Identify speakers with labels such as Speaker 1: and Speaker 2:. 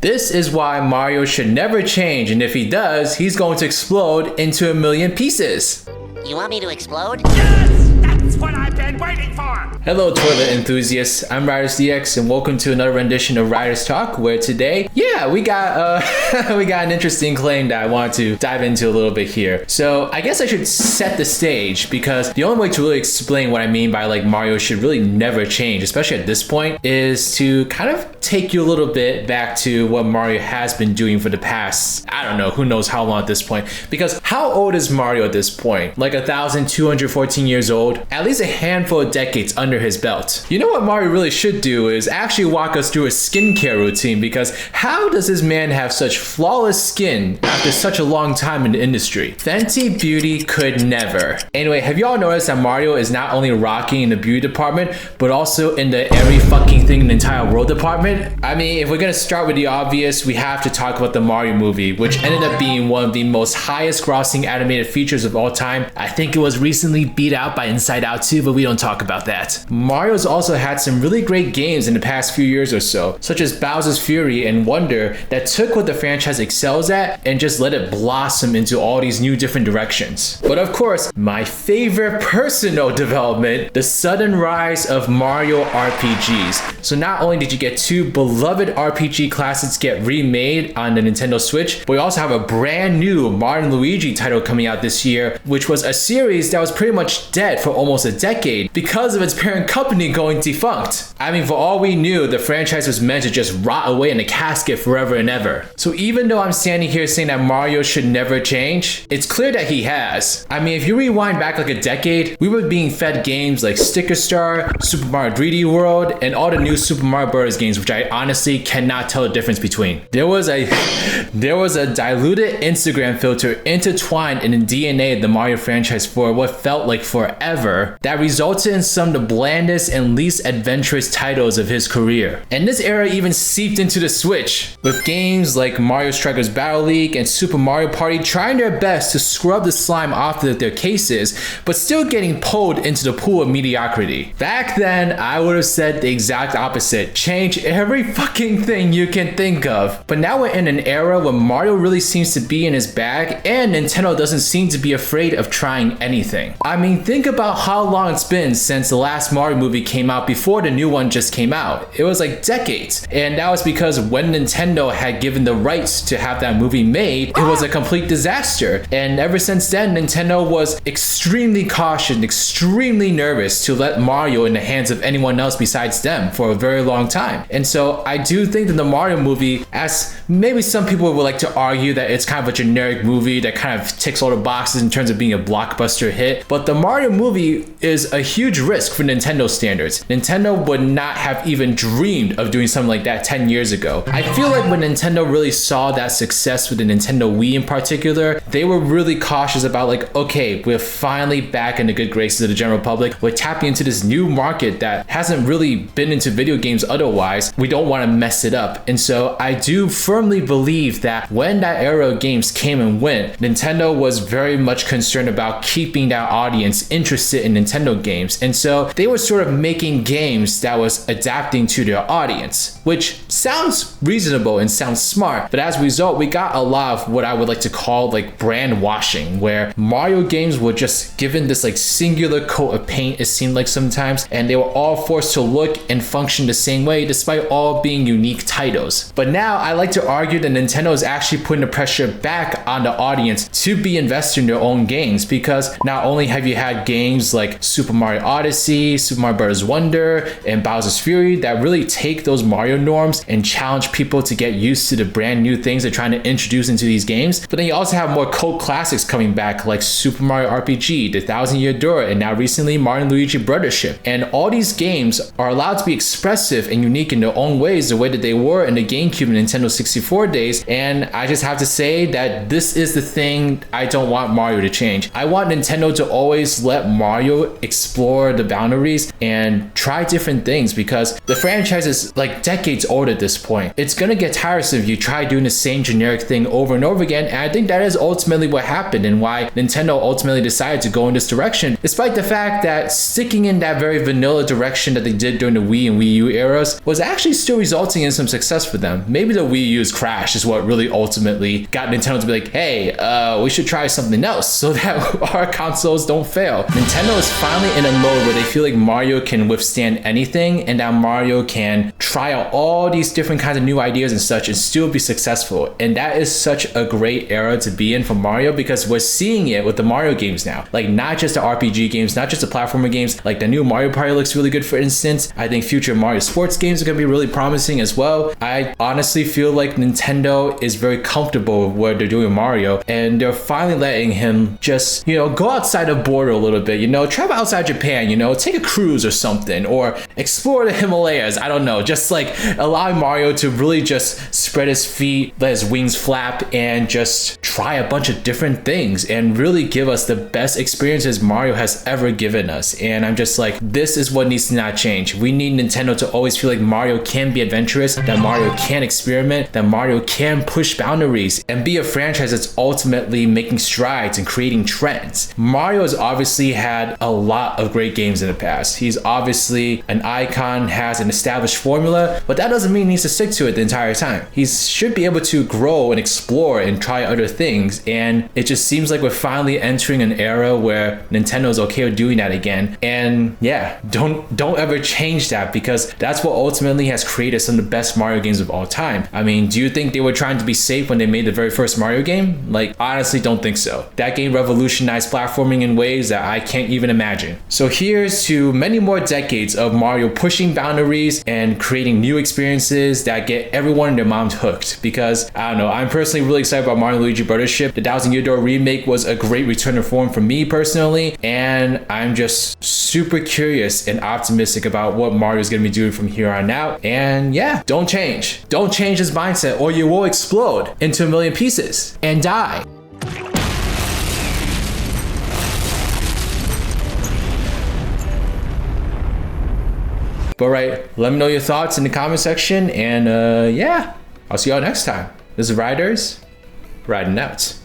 Speaker 1: This is why Mario should never change, and if he does, he's going to explode into a million pieces.
Speaker 2: You want me to explode?
Speaker 3: Yes! That's what I've been waiting for!
Speaker 1: Hello toilet enthusiasts, I'm RidersDX and welcome to another rendition of Riders Talk, where today, we got an interesting claim that I want to dive into a little bit here. So I guess I should set the stage, because the only way to really explain what I mean by like Mario should really never change, especially at this point, is to kind of take you a little bit back to what Mario has been doing for the past, I don't know, who knows how long at this point. Because how old is Mario at this point? Like 1,214 years old? At least a handful of decades under his belt. You know what Mario really should do is actually walk us through a skincare routine, because how does this man have such flawless skin after such a long time in the industry? Fenty Beauty could never. Anyway, have y'all noticed that Mario is not only rocking in the beauty department, but also in the every fucking thing in the entire world department? I mean, if we're gonna start with the obvious, we have to talk about the Mario movie, which ended up being one of the most highest grossing animated features of all time. I think it was recently beat out by Inside Out 2, but we don't talk about that. Mario's also had some really great games in the past few years or so, such as Bowser's Fury and Wonder, that took what the franchise excels at and just let it blossom into all these new different directions. But of course, my favorite personal development, the sudden rise of Mario RPGs. So not only did you get two beloved RPG classics get remade on the Nintendo Switch, but we also have a brand new Mario & Luigi title coming out this year, which was a series that was pretty much dead for almost a decade because of its parent company going defunct. I mean, for all we knew, the franchise was meant to just rot away in a casket forever and ever. So even though I'm standing here saying that Mario should never change, it's clear that he has. I mean, if you rewind back like a decade, we were being fed games like Sticker Star, Super Mario 3D World, and all the new Super Mario Bros. Games, which I honestly cannot tell the difference between. There was a diluted Instagram filter intertwined in the DNA of the Mario franchise for what felt like forever that resulted in some of the blandest and least adventurous titles of his career. And this era even seeped into the Switch, with games like Mario Strikers Battle League and Super Mario Party trying their best to scrub the slime off of their cases, but still getting pulled into the pool of mediocrity. Back then, I would have said the exact opposite. Change every fucking thing you can think of. But now we're in an era where Mario really seems to be in his bag, and Nintendo doesn't seem to be afraid of trying anything. I mean, think about how long it's been since the last Mario movie came out before the new one just came out. It was like decades. And that was because when Nintendo had given the rights to have that movie made, it was a complete disaster. And ever since then, Nintendo was extremely cautious, extremely nervous to let Mario in the hands of anyone else besides them for a very long time. And so I do think that the Mario movie, as maybe some people would like to argue that it's kind of a generic movie that kind of ticks all the boxes in terms of being a blockbuster hit, but the Mario movie is a huge risk for Nintendo standards. Nintendo would not have even dreamed of doing something like that 10 years ago. I feel like when Nintendo really saw that success with the Nintendo Wii in particular, they were really cautious about like, okay, we're finally back in the good graces of the general public. We're tapping into this new market that hasn't really been into video games otherwise. We don't want to mess it up. And so I do firmly believe that when that era of games came and went, Nintendo was very much concerned about keeping that audience interested in Nintendo games. And so they were sort of making games that was adapting to their audience, which sounds reasonable and sounds smart. But as a result, we got a lot of what I would like to call like brand washing, where Mario games were just given this like singular coat of paint, it seemed like sometimes, and they were all forced to look and function the same way despite all being unique titles. But now I like to argue that Nintendo is actually putting the pressure back on the audience to be invested in their own games, because not only have you had games like Super Mario Odyssey, Super Mario Bros. Wonder, and Bowser's Fury that really take those Mario norms and challenge people to get used to the brand new things they're trying to introduce into these games. But then you also have more cult classics coming back like Super Mario RPG, The Thousand Year Door, and now recently Mario & Luigi Brothership. And all these games are allowed to be expressive and unique in their own ways, the way that they were in the GameCube and Nintendo 64 days. And I just have to say that this is the thing I don't want Mario to change. I want Nintendo to always let Mario explore the boundaries and try different things, because the franchise is like decades old at this point. It's gonna get tiresome if you try doing the same generic thing over and over again, and I think that is ultimately what happened and why Nintendo ultimately decided to go in this direction, despite the fact that sticking in that very vanilla direction that they did during the Wii and Wii U eras was actually still resulting in some success for them. Maybe the Wii U's crash is what really ultimately got Nintendo to be like, hey, we should try something else so that our consoles don't fail. Nintendo is finally in a mode where they feel like Mario can withstand anything, and that Mario can try out all these different kinds of new ideas and such and still be successful. And that is such a great era to be in for Mario, because we're seeing it with the Mario games now. Like, not just the RPG games, not just the platformer games, like the new Mario Party looks really good, for instance. I think future Mario sports games are gonna be really promising as well. I honestly feel like Nintendo is very comfortable with what they're doing with Mario, and they're finally letting him just, you know, go outside the border a little bit, you know, travel outside Japan, you know, take a cruise or something, or explore the Himalayas. I don't know, just like allowing Mario to really just spread his feet, let his wings flap, and just try a bunch of different things and really give us the best experiences Mario has ever given us. And I'm just like, this is what needs to not change. We need Nintendo to always feel like Mario can be adventurous, that Mario can experiment, that Mario can push boundaries and be a franchise that's ultimately making strides and creating trends. Mario has obviously had a lot of great games in the past. He's obviously an icon, has an established formula, but that doesn't mean he needs to stick to it the entire time. He should be able to grow and explore and try other things, and it just seems like we're finally entering an era where Nintendo is okay with doing that again. And yeah, don't ever change that, because that's what ultimately has created some of the best Mario games of all time. I mean, do you think they were trying to be safe when they made the very first Mario game? Like, honestly, don't think so. That game revolutionized platforming in ways that I can't even imagine. So here's to many more decades of Mario pushing boundaries and creating new experiences that get everyone and their moms hooked, because I don't know, I'm personally really excited about Mario & Luigi Brothership. The Thousand Year Door remake was a great return to form for me personally, and I'm just super curious and optimistic about what Mario's gonna be doing from here on out. And yeah, don't change his mindset, or you will explode into a million pieces and die. But right, let me know your thoughts in the comment section, and yeah, I'll see y'all next time. This is Riders, riding out.